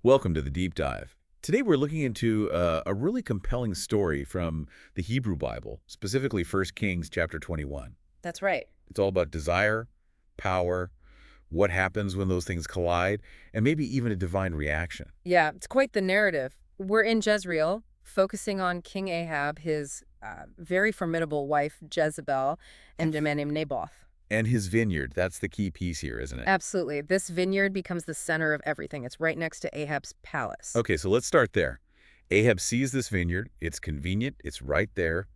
Welcome to the Deep Dive. Today we're looking into a really compelling story from the Hebrew Bible, specifically 1 Kings chapter 21. That's right. It's all about desire, power, what happens when those things collide, and maybe even a divine reaction. Yeah, it's quite the narrative. We're in Jezreel, focusing on King Ahab, his very formidable wife, Jezebel, and a man named Naboth. And his vineyard, that's the key piece here, isn't it? Absolutely. This vineyard becomes the center of everything. It's right next to Ahab's palace. Okay, so let's start there. Ahab sees this vineyard, it's convenient, it's right there,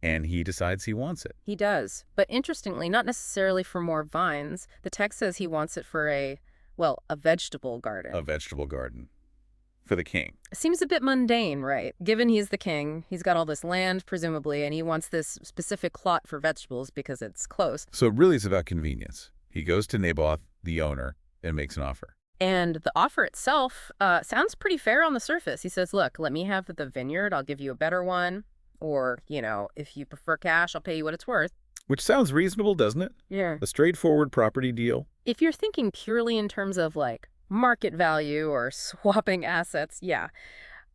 and he decides he wants it. He does. But interestingly, not necessarily for more vines. The text says he wants it for a vegetable garden. A vegetable garden. For the king. Seems a bit mundane, right? Given he's the king, he's got all this land, presumably, and he wants this specific plot for vegetables because it's close. So really it's about convenience. He goes to Naboth, the owner, and makes an offer. And the offer itself sounds pretty fair on the surface. He says, look, let me have the vineyard. I'll give you a better one. Or, if you prefer cash, I'll pay you what it's worth. Which sounds reasonable, doesn't it? Yeah. A straightforward property deal. If you're thinking purely in terms of, market value or swapping assets, yeah.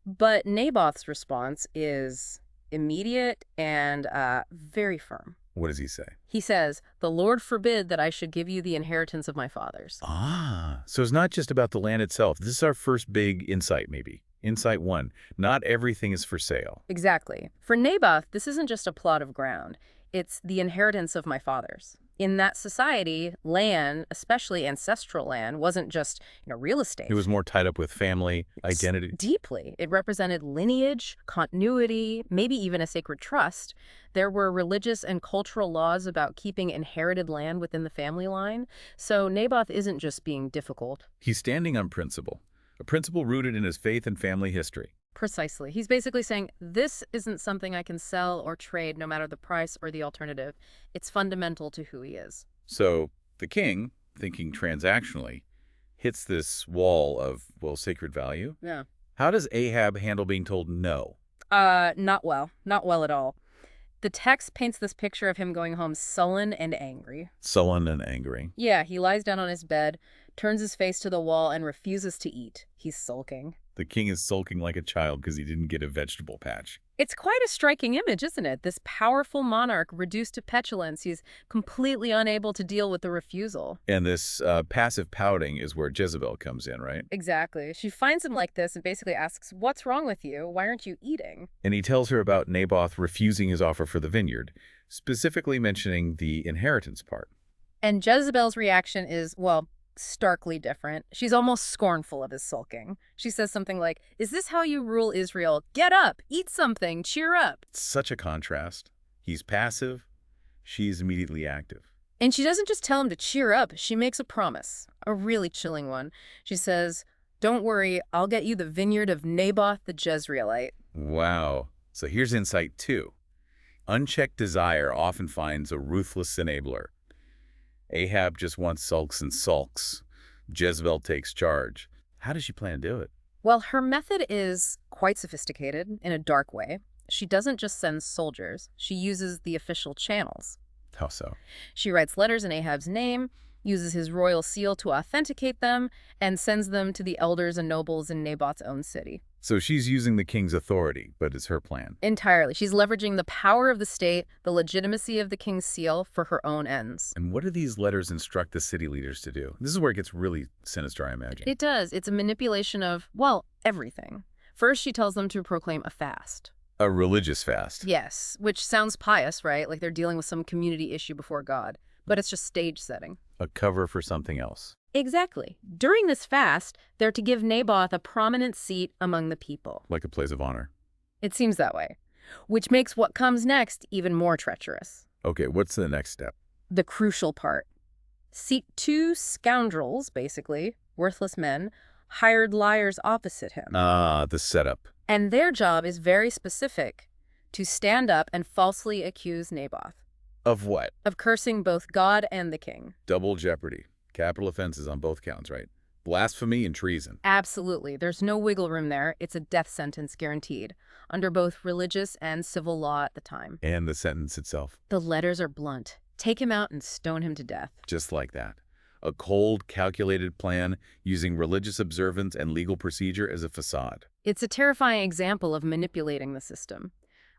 But Naboth's response is immediate and very firm. What does he say? He says, the Lord forbid that I should give you the inheritance of my fathers. So it's not just about the land itself. This is our first big insight, maybe. Insight one. Not everything is for sale. Exactly. For Naboth, this isn't just a plot of ground. It's the inheritance of my fathers. In that society, land, especially ancestral land, wasn't just, real estate. It was more tied up with family, identity. Deeply. It represented lineage, continuity, maybe even a sacred trust. There were religious and cultural laws about keeping inherited land within the family line. So Naboth isn't just being difficult. He's standing on principle. A principle rooted in his faith and family history. Precisely. He's basically saying, this isn't something I can sell or trade no matter the price or the alternative. It's fundamental to who he is. So the king, thinking transactionally, hits this wall of, sacred value. Yeah. How does Ahab handle being told no? Not well. Not well at all. The text paints this picture of him going home sullen and angry. Sullen and angry. Yeah, he lies down on his bed, turns his face to the wall, and refuses to eat. He's sulking. The king is sulking like a child because he didn't get a vegetable patch. It's quite a striking image, isn't it? This powerful monarch reduced to petulance. He's completely unable to deal with the refusal. And this passive pouting is where Jezebel comes in, right? Exactly. She finds him like this and basically asks, what's wrong with you? Why aren't you eating? And he tells her about Naboth refusing his offer for the vineyard, specifically mentioning the inheritance part. And Jezebel's reaction is, starkly different. She's almost scornful of his sulking. She says something like, is this how you rule Israel? Get up, eat something, cheer up. Such a contrast. He's passive, she's immediately active. And she doesn't just tell him to cheer up, she makes a promise, a really chilling one. She says, don't worry, I'll get you the vineyard of Naboth the Jezreelite. Wow. So here's insight two. Unchecked desire often finds a ruthless enabler. Ahab just wants sulks and sulks. Jezebel takes charge. How does she plan to do it? Well, her method is quite sophisticated in a dark way. She doesn't just send soldiers. She uses the official channels. How so? She writes letters in Ahab's name, uses his royal seal to authenticate them, and sends them to the elders and nobles in Naboth's own city. So she's using the king's authority, but it's her plan. Entirely. She's leveraging the power of the state, the legitimacy of the king's seal for her own ends. And what do these letters instruct the city leaders to do? This is where it gets really sinister, I imagine. It does. It's a manipulation of, everything. First, she tells them to proclaim a fast. A religious fast. Yes, which sounds pious, right? Like they're dealing with some community issue before God. But it's just stage setting. A cover for something else. Exactly. During this fast, they're to give Naboth a prominent seat among the people. Like a place of honor. It seems that way. Which makes what comes next even more treacherous. Okay, what's the next step? The crucial part. Seat two scoundrels, basically, worthless men, hired liars opposite him. The setup. And their job is very specific, to stand up and falsely accuse Naboth. Of what? Of cursing both God and the king. Double jeopardy. Capital offenses on both counts, right? Blasphemy and treason. Absolutely. There's no wiggle room there. It's a death sentence guaranteed, under both religious and civil law at the time. And the sentence itself. The letters are blunt. Take him out and stone him to death. Just like that. A cold, calculated plan using religious observance and legal procedure as a facade. It's a terrifying example of manipulating the system.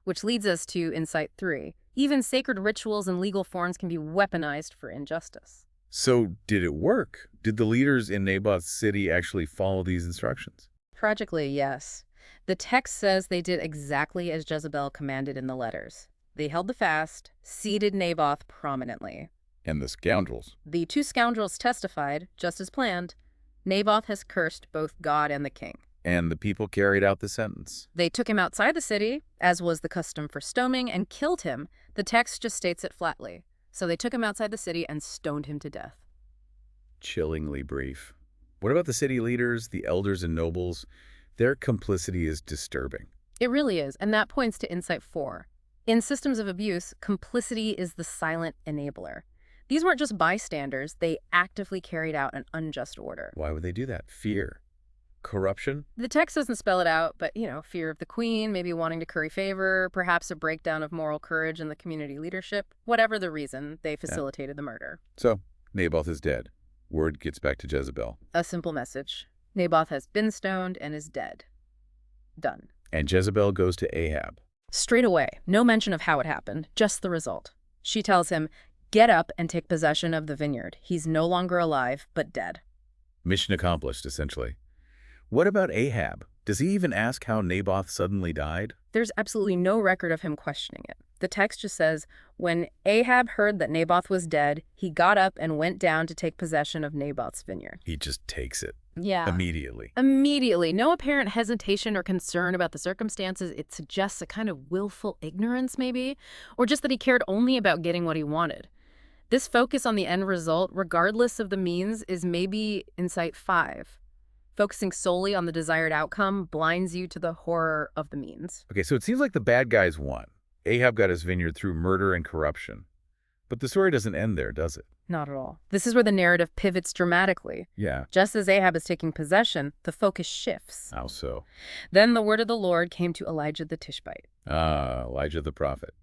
Which leads us to Insight 3. Even sacred rituals and legal forms can be weaponized for injustice. So, did it work? Did the leaders in Naboth's city actually follow these instructions? Tragically, yes. The text says they did exactly as Jezebel commanded in the letters. They held the fast, seated Naboth prominently. And the scoundrels. The two scoundrels testified, just as planned, Naboth has cursed both God and the king. And the people carried out the sentence. They took him outside the city, as was the custom for stoning, and killed him. The text just states it flatly. So they took him outside the city and stoned him to death. Chillingly brief. What about the city leaders, the elders and nobles? Their complicity is disturbing. It really is, and that points to Insight 4. In systems of abuse, complicity is the silent enabler. These weren't just bystanders, they actively carried out an unjust order. Why would they do that? Fear. Corruption? The text doesn't spell it out, but, fear of the queen, maybe wanting to curry favor, perhaps a breakdown of moral courage in the community leadership. Whatever the reason, they facilitated the murder. So, Naboth is dead. Word gets back to Jezebel. A simple message. Naboth has been stoned and is dead. Done. And Jezebel goes to Ahab. Straight away, no mention of how it happened, just the result. She tells him, "Get up and take possession of the vineyard. He's no longer alive, but dead." Mission accomplished, essentially. What about Ahab? Does he even ask how Naboth suddenly died? There's absolutely no record of him questioning it. The text just says, when Ahab heard that Naboth was dead, he got up and went down to take possession of Naboth's vineyard. He just takes it. Yeah. Immediately. Immediately. No apparent hesitation or concern about the circumstances. It suggests a kind of willful ignorance, maybe, or just that he cared only about getting what he wanted. This focus on the end result, regardless of the means, is maybe Insight 5. Focusing solely on the desired outcome blinds you to the horror of the means. Okay, so it seems like the bad guys won. Ahab got his vineyard through murder and corruption. But the story doesn't end there, does it? Not at all. This is where the narrative pivots dramatically. Yeah. Just as Ahab is taking possession, the focus shifts. How so? Then the word of the Lord came to Elijah the Tishbite. Elijah the prophet.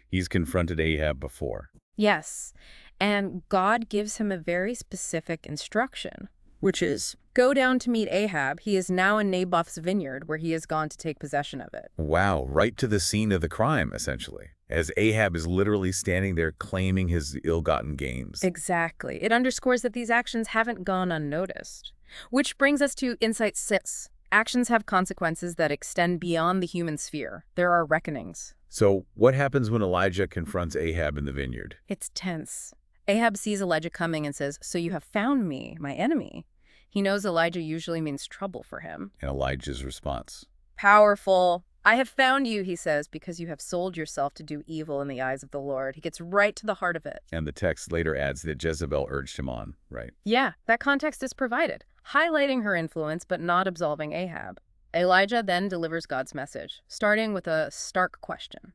He's confronted Ahab before. Yes, and God gives him a very specific instruction, which is, go down to meet Ahab. He is now in Naboth's vineyard where he has gone to take possession of it. Wow, right to the scene of the crime, essentially, as Ahab is literally standing there claiming his ill-gotten gains. Exactly. It underscores that these actions haven't gone unnoticed. Which brings us to Insight 6. Actions have consequences that extend beyond the human sphere. There are reckonings. So what happens when Elijah confronts Ahab in the vineyard? It's tense. Ahab sees Elijah coming and says, "So you have found me, my enemy." He knows Elijah usually means trouble for him. And Elijah's response? Powerful. "I have found you," he says, "because you have sold yourself to do evil in the eyes of the Lord." He gets right to the heart of it. And the text later adds that Jezebel urged him on, right? Yeah, that context is provided, highlighting her influence but not absolving Ahab. Elijah then delivers God's message, starting with a stark question.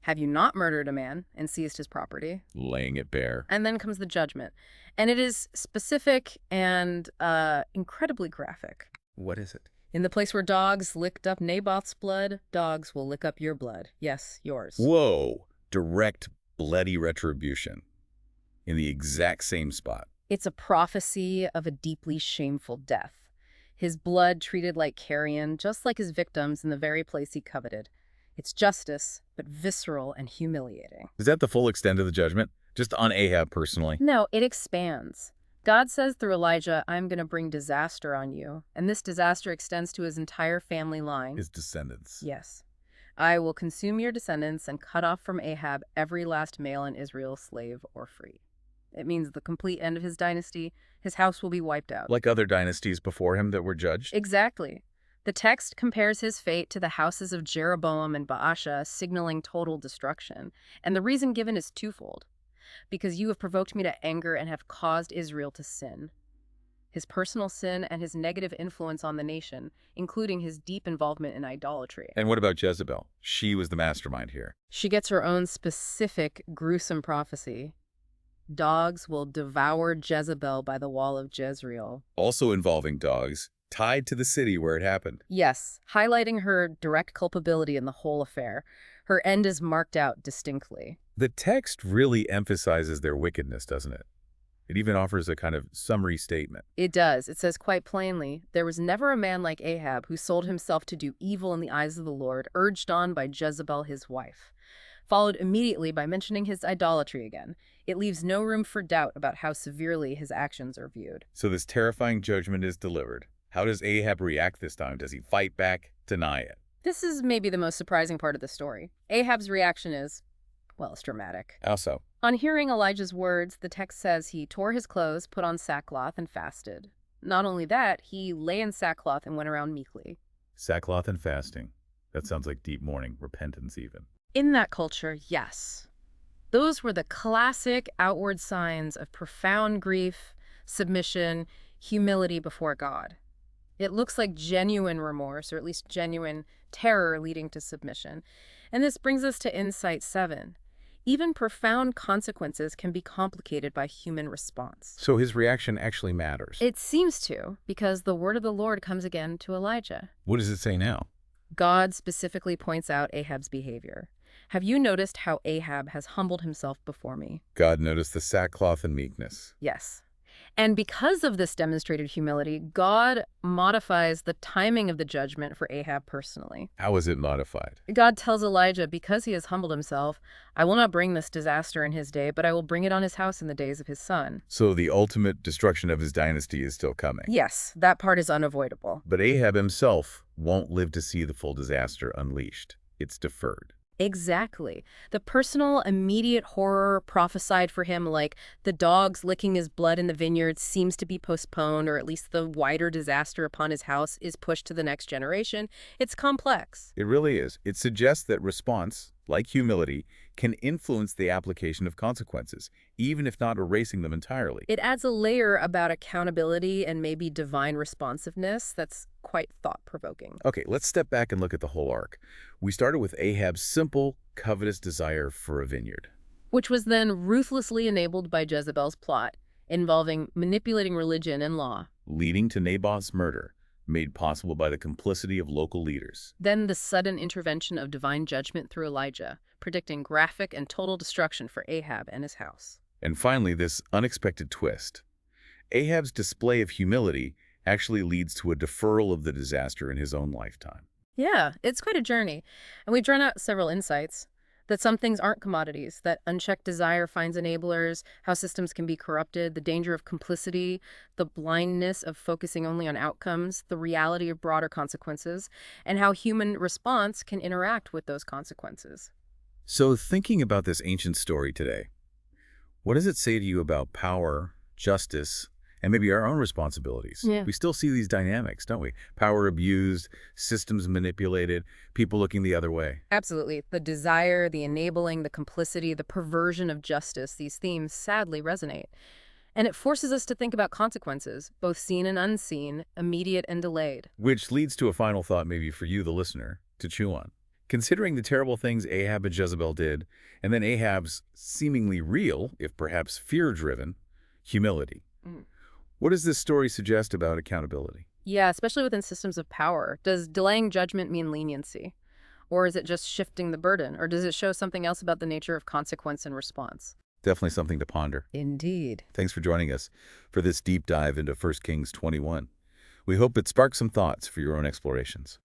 Have you not murdered a man and seized his property? Laying it bare. And then comes the judgment. And it is specific and incredibly graphic. What is it? In the place where dogs licked up Naboth's blood, dogs will lick up your blood. Yes, yours. Whoa! Direct, bloody retribution. In the exact same spot. It's a prophecy of a deeply shameful death. His blood treated like carrion, just like his victims in the very place he coveted. It's justice, but visceral and humiliating. Is that the full extent of the judgment? Just on Ahab personally? No, it expands. God says through Elijah, "I'm going to bring disaster on you." And this disaster extends to his entire family line. His descendants. Yes. "I will consume your descendants and cut off from Ahab every last male in Israel, slave or free." It means the complete end of his dynasty. His house will be wiped out. Like other dynasties before him that were judged? Exactly. The text compares his fate to the houses of Jeroboam and Baasha, signaling total destruction. And the reason given is twofold. Because you have provoked me to anger and have caused Israel to sin. His personal sin and his negative influence on the nation, including his deep involvement in idolatry. And what about Jezebel? She was the mastermind here. She gets her own specific, gruesome prophecy. Dogs will devour Jezebel by the wall of Jezreel. Also involving dogs, tied to the city where it happened. Yes, highlighting her direct culpability in the whole affair. Her end is marked out distinctly. The text really emphasizes their wickedness, doesn't it? It even offers a kind of summary statement. It does. It says quite plainly, there was never a man like Ahab who sold himself to do evil in the eyes of the Lord, urged on by Jezebel his wife. Followed immediately by mentioning his idolatry again. It leaves no room for doubt about how severely his actions are viewed. So this terrifying judgment is delivered. How does Ahab react this time? Does he fight back, deny it? This is maybe the most surprising part of the story. Ahab's reaction is, well, it's dramatic. How so? On hearing Elijah's words, the text says he tore his clothes, put on sackcloth, and fasted. Not only that, he lay in sackcloth and went around meekly. Sackcloth and fasting. That sounds like deep mourning, repentance even. In that culture, yes. Those were the classic outward signs of profound grief, submission, humility before God. It looks like genuine remorse, or at least genuine terror leading to submission. And this brings us to Insight 7. Even profound consequences can be complicated by human response. So his reaction actually matters. It seems to, because the word of the Lord comes again to Elijah. What does it say now? God specifically points out Ahab's behavior. Have you noticed how Ahab has humbled himself before me? God noticed the sackcloth and meekness. Yes. And because of this demonstrated humility, God modifies the timing of the judgment for Ahab personally. How is it modified? God tells Elijah, because he has humbled himself, I will not bring this disaster in his day, but I will bring it on his house in the days of his son. So the ultimate destruction of his dynasty is still coming. Yes, that part is unavoidable. But Ahab himself won't live to see the full disaster unleashed. It's deferred. Exactly. The personal, immediate horror prophesied for him, like the dogs licking his blood in the vineyard, seems to be postponed, or at least the wider disaster upon his house is pushed to the next generation. It's complex. It really is. It suggests that response, like humility, can influence the application of consequences, even if not erasing them entirely. It adds a layer about accountability and maybe divine responsiveness that's quite thought-provoking. Okay, let's step back and look at the whole arc. We started with Ahab's simple, covetous desire for a vineyard. Which was then ruthlessly enabled by Jezebel's plot, involving manipulating religion and law. Leading to Naboth's murder, made possible by the complicity of local leaders. Then the sudden intervention of divine judgment through Elijah, predicting graphic and total destruction for Ahab and his house. And finally, this unexpected twist. Ahab's display of humility actually leads to a deferral of the disaster in his own lifetime. Yeah, it's quite a journey. And we've drawn out several insights. That some things aren't commodities, that unchecked desire finds enablers, how systems can be corrupted, the danger of complicity, the blindness of focusing only on outcomes, the reality of broader consequences, and how human response can interact with those consequences. So thinking about this ancient story today, what does it say to you about power, justice, and maybe our own responsibilities? Yeah. We still see these dynamics, don't we? Power abused, systems manipulated, people looking the other way. Absolutely. The desire, the enabling, the complicity, the perversion of justice, these themes sadly resonate. And it forces us to think about consequences, both seen and unseen, immediate and delayed. Which leads to a final thought maybe for you, the listener, to chew on. Considering the terrible things Ahab and Jezebel did, and then Ahab's seemingly real, if perhaps fear-driven, humility. Mm. What does this story suggest about accountability? Yeah, especially within systems of power. Does delaying judgment mean leniency? Or is it just shifting the burden? Or does it show something else about the nature of consequence and response? Definitely something to ponder. Indeed. Thanks for joining us for this deep dive into 1 Kings 21. We hope it sparks some thoughts for your own explorations.